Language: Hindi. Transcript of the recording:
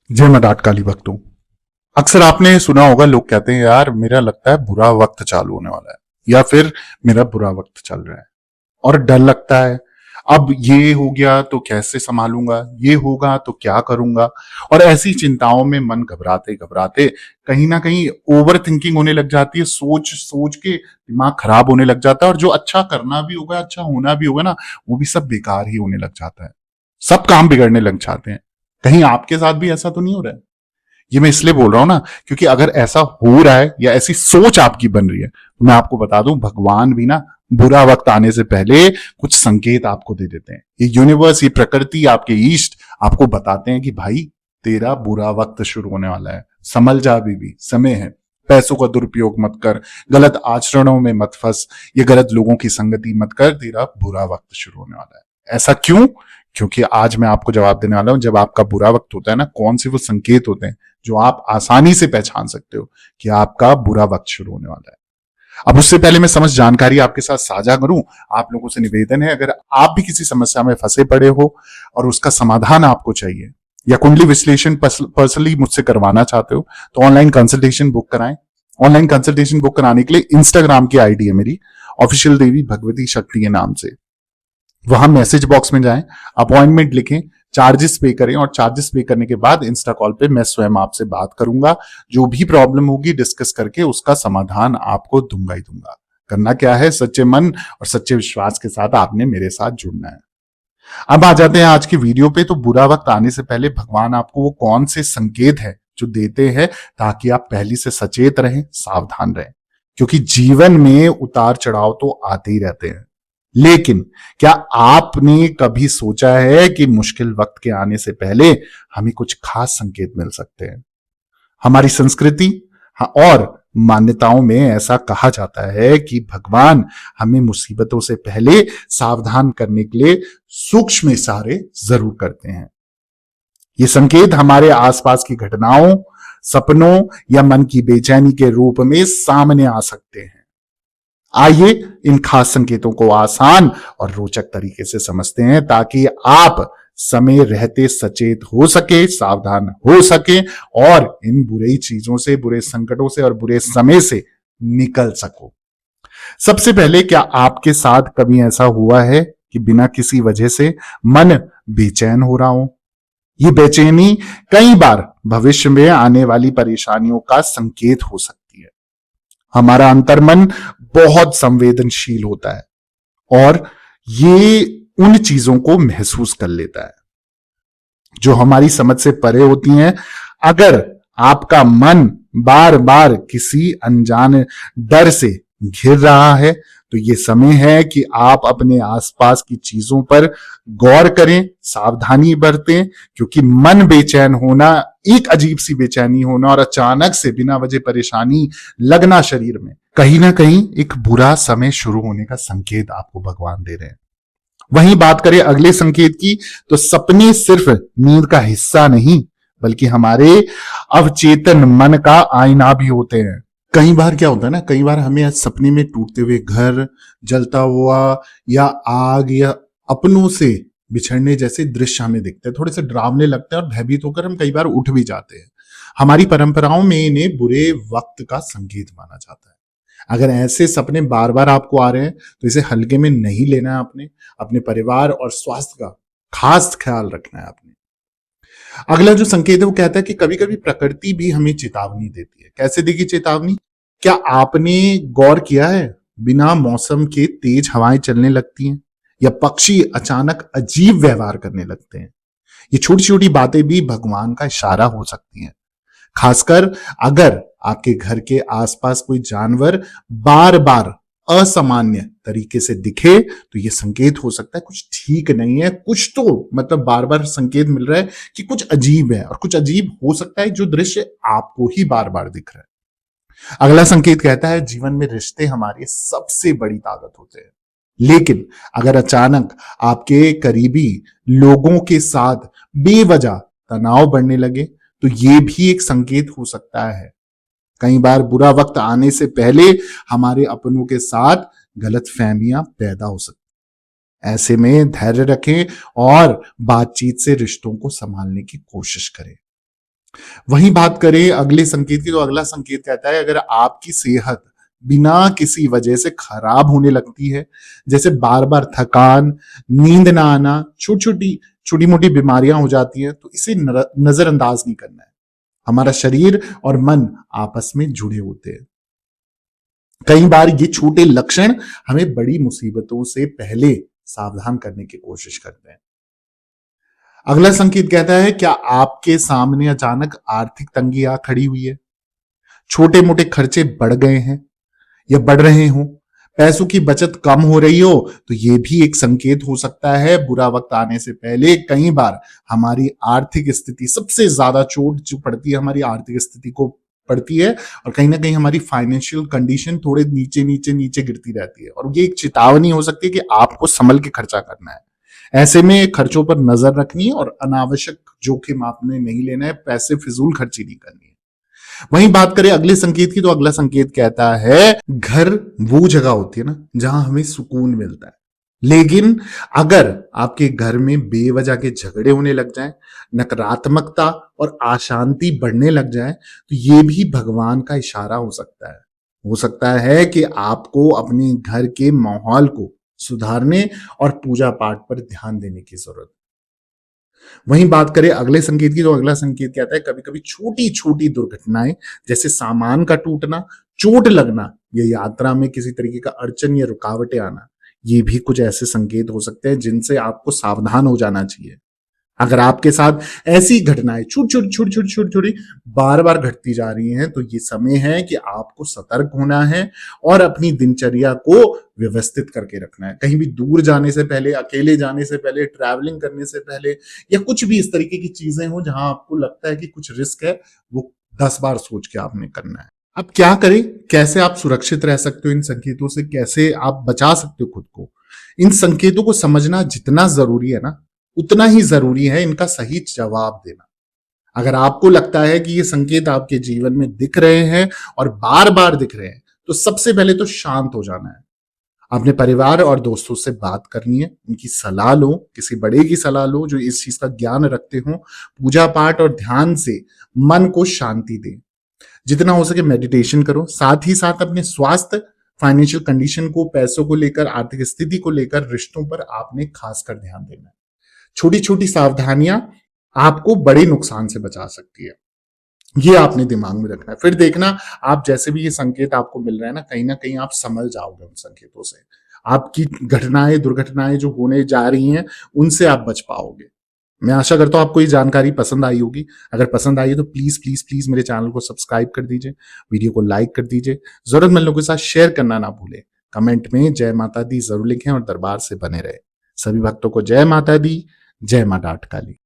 जय मडाट काली भक्तों। अक्सर आपने सुना होगा, लोग कहते हैं यार मेरा लगता है बुरा वक्त चालू होने वाला है, या फिर मेरा बुरा वक्त चल रहा है और डर लगता है। अब ये हो गया तो कैसे संभालूंगा, ये होगा तो क्या करूंगा। और ऐसी चिंताओं में मन घबराते घबराते कहीं ना कहीं ओवर थिंकिंग होने लग जाती है। सोच सोच के दिमाग खराब होने लग जाता है, और जो अच्छा करना भी होगा, अच्छा होना भी होगा ना, वो भी सब बेकार ही होने लग जाता है। सब काम बिगड़ने लग जाते हैं। कहीं आपके साथ भी ऐसा तो नहीं हो रहा है? ये मैं इसलिए बोल रहा हूं ना, क्योंकि अगर ऐसा हो रहा है या ऐसी सोच आपकी बन रही है, तो मैं आपको बता दूं, भगवान भी ना बुरा वक्त आने से पहले कुछ संकेत आपको दे देते हैं। ये यूनिवर्स, ये प्रकृति, आपके ईष्ट आपको बताते हैं कि भाई तेरा बुरा वक्त शुरू होने वाला है, संभल जा, अभी भी समय है। पैसों का दुरुपयोग मत कर, गलत आचरणों में मत फंस, ये गलत लोगों की संगति मत कर, तेरा बुरा वक्त शुरू होने वाला है। ऐसा क्यों? क्योंकि आज मैं आपको जवाब देने वाला हूं। जब आपका बुरा वक्त होता है ना, कौन से वो संकेत होते हैं जो आप आसानी से पहचान सकते हो कि आपका बुरा वक्त शुरू होने वाला है। अब उससे पहले मैं समझ जानकारी आपके साथ साझा करूं, आप लोगों से निवेदन है, अगर आप भी किसी समस्या में फंसे पड़े हो और उसका समाधान आपको चाहिए, या कुंडली विश्लेषण पर्सनली मुझसे करवाना चाहते हो, तो ऑनलाइन कंसल्टेशन बुक कराएं। ऑनलाइन कंसल्टेशन बुक कराने के लिए इंस्टाग्राम की आईडी है मेरी, ऑफिशियल देवी भगवती शक्ति के नाम से। वहां मैसेज बॉक्स में जाएं, अपॉइंटमेंट लिखें, चार्जेस पे करें, और चार्जेस पे करने के बाद इंस्टा कॉल पे मैं स्वयं आपसे बात करूंगा। जो भी प्रॉब्लम होगी डिस्कस करके उसका समाधान आपको दूंगा ही दूंगा। करना क्या है, सच्चे मन और सच्चे विश्वास के साथ आपने मेरे साथ जुड़ना है। अब आ जाते हैं आज की वीडियो पे। तो बुरा वक्त आने से पहले भगवान आपको वो कौन से संकेत है जो देते हैं, ताकि आप पहले से सचेत रहें, सावधान रहें। क्योंकि जीवन में उतार चढ़ाव तो आते ही रहते हैं, लेकिन क्या आपने कभी सोचा है कि मुश्किल वक्त के आने से पहले हमें कुछ खास संकेत मिल सकते हैं? हमारी संस्कृति, हाँ, और मान्यताओं में ऐसा कहा जाता है कि भगवान हमें मुसीबतों से पहले सावधान करने के लिए सूक्ष्म इशारे जरूर करते हैं। ये संकेत हमारे आसपास की घटनाओं, सपनों या मन की बेचैनी के रूप में सामने आ सकते हैं। आइए इन खास संकेतों को आसान और रोचक तरीके से समझते हैं, ताकि आप समय रहते सचेत हो सके, सावधान हो सके, और इन बुरी चीजों से, बुरे संकटों से और बुरे समय से निकल सको। सबसे पहले, क्या आपके साथ कभी ऐसा हुआ है कि बिना किसी वजह से मन बेचैन हो रहा हो? ये बेचैनी कई बार भविष्य में आने वाली परेशानियों का संकेत हो सकती है। हमारा अंतर्मन बहुत संवेदनशील होता है और ये उन चीजों को महसूस कर लेता है जो हमारी समझ से परे होती हैं। अगर आपका मन बार बार किसी अनजाने डर से घिर रहा है, तो ये समय है कि आप अपने आसपास की चीजों पर गौर करें, सावधानी बरतें। क्योंकि मन बेचैन होना, एक अजीब सी बेचैनी होना और अचानक से बिना वजह परेशानी लगना शरीर में, कहीं ना कहीं एक बुरा समय शुरू होने का संकेत आपको भगवान दे रहे हैं। वहीं बात करें अगले संकेत की, तो सपने सिर्फ नींद का हिस्सा नहीं, बल्कि हमारे अवचेतन मन का आईना भी होते हैं। कई बार क्या होता है ना, कई बार हमें सपने में टूटते हुए घर, जलता हुआ या आग, या अपनों से बिछड़ने जैसे दृश्य हमें दिखते हैं। थोड़े से डरावने लगते हैं और भयभीत होकर हम कई बार उठ भी जाते हैं। हमारी परंपराओं में इन्हें बुरे वक्त का संकेत माना जाता है। अगर ऐसे सपने बार बार आपको आ रहे हैं, तो इसे हल्के में नहीं लेना है। आपने अपने परिवार और स्वास्थ्य का खास ख्याल रखना है आपने। अगला जो संकेत है वो कहता है कि कभी कभी प्रकृति भी हमें चेतावनी देती है। कैसे देगी चेतावनी? क्या आपने गौर किया है, बिना मौसम के तेज हवाएं चलने लगती हैं, या पक्षी अचानक अजीब व्यवहार करने लगते हैं। ये छोटी छोटी बातें भी भगवान का इशारा हो सकती हैं। खासकर अगर आपके घर के आसपास कोई जानवर बार बार असामान्य तरीके से दिखे, तो यह संकेत हो सकता है कुछ ठीक नहीं है। कुछ तो मतलब बार बार संकेत मिल रहा है कि कुछ अजीब है, और कुछ अजीब हो सकता है जो दृश्य आपको ही बार बार दिख रहा है। अगला संकेत कहता है, जीवन में रिश्ते हमारी सबसे बड़ी ताकत होते हैं, लेकिन अगर अचानक आपके करीबी लोगों के साथ बेवजह तनाव बढ़ने लगे, तो ये भी एक संकेत हो सकता है। कई बार बुरा वक्त आने से पहले हमारे अपनों के साथ गलतफहमियां पैदा हो सकती हैं। ऐसे में धैर्य रखें और बातचीत से रिश्तों को संभालने की कोशिश करें। वहीं बात करें अगले संकेत की, तो अगला संकेत कहता है अगर आपकी सेहत बिना किसी वजह से खराब होने लगती है, जैसे बार बार थकान, नींद ना आना, छोटी मोटी बीमारियां हो जाती हैं, तो इसे नजरअंदाज नहीं करना है। हमारा शरीर और मन आपस में जुड़े होते हैं। कई बार ये छोटे लक्षण हमें बड़ी मुसीबतों से पहले सावधान करने की कोशिश करते हैं। अगला संकेत कहता है क्या आपके सामने अचानक आर्थिक तंगी आ खड़ी हुई है, छोटे मोटे खर्चे बढ़ गए हैं या बढ़ रहे हो, पैसों की बचत कम हो रही हो, तो ये भी एक संकेत हो सकता है। बुरा वक्त आने से पहले कई बार हमारी आर्थिक स्थिति सबसे ज्यादा चोट जो पड़ती है हमारी आर्थिक स्थिति को पड़ती है, और कहीं ना कहीं हमारी फाइनेंशियल कंडीशन थोड़े नीचे नीचे नीचे गिरती रहती है, और ये एक चेतावनी हो सकती है कि आपको संभल के खर्चा करना है। ऐसे में खर्चों पर नजर रखनी है और अनावश्यक जोखिम आपने नहीं लेना है, पैसे फिजूल खर्ची नहीं करनी है। वहीं बात करें अगले संकेत की, तो अगला संकेत कहता है घर वो जगह होती है ना जहां हमें सुकून मिलता है, लेकिन अगर आपके घर में बेवजह के झगड़े होने लग जाएं, नकारात्मकता और अशांति बढ़ने लग जाए, तो ये भी भगवान का इशारा हो सकता है। हो सकता है कि आपको अपने घर के माहौल को सुधारने और पूजा पाठ पर ध्यान देने की जरूरत। वहीं बात करें अगले संकेत की, तो अगला संकेत कहता है कभी कभी छोटी छोटी दुर्घटनाएं, जैसे सामान का टूटना, चोट लगना या यात्रा में किसी तरीके का अड़चन या रुकावटें आना, ये भी कुछ ऐसे संकेत हो सकते हैं जिनसे आपको सावधान हो जाना चाहिए। अगर आपके साथ ऐसी घटनाएं छोटी छोटी बार बार घटती जा रही हैं, तो ये समय है कि आपको सतर्क होना है और अपनी दिनचर्या को व्यवस्थित करके रखना है। कहीं भी दूर जाने से पहले, अकेले जाने से पहले, ट्रैवलिंग करने से पहले, या कुछ भी इस तरीके की चीजें हो जहां आपको लगता है कि कुछ रिस्क है, वो 10 बार सोच के आपने करना है। अब क्या करें, कैसे आप सुरक्षित रह सकते हो इन संकेतों से, कैसे आप बचा सकते हो खुद को। इन संकेतों को समझना जितना जरूरी है ना, उतना ही जरूरी है इनका सही जवाब देना। अगर आपको लगता है कि ये संकेत आपके जीवन में दिख रहे हैं और बार बार दिख रहे हैं, तो सबसे पहले तो शांत हो जाना है। अपने परिवार और दोस्तों से बात करनी है, उनकी सलाह लो, किसी बड़े की सलाह लो जो इस चीज का ज्ञान रखते हो। पूजा पाठ और ध्यान से मन को शांति दे। जितना हो सके मेडिटेशन करो। साथ ही साथ अपने स्वास्थ्य, फाइनेंशियल कंडीशन को, पैसों को लेकर, आर्थिक स्थिति को लेकर, रिश्तों पर आपने खासकर ध्यान देना है। छोटी छोटी सावधानियां आपको बड़े नुकसान से बचा सकती है, ये आपने दिमाग में रखना है। फिर देखना, आप जैसे भी ये संकेत आपको मिल रहा है ना कहीं आप समझ जाओगे उन संकेतों से। आपकी घटनाएं, दुर्घटनाएं जो होने जा रही हैं, उनसे आप बच पाओगे। मैं आशा करता हूं आपको ये जानकारी पसंद आई होगी। अगर पसंद आई है तो प्लीज प्लीज प्लीज मेरे चैनल को सब्सक्राइब कर दीजिए, वीडियो को लाइक कर दीजिए, जरूरतमंद लोगों के साथ शेयर करना ना भूलें। कमेंट में जय माता दी जरूर लिखें और दरबार से बने रहे। सभी भक्तों को जय माता दी, जय मां डाट काली।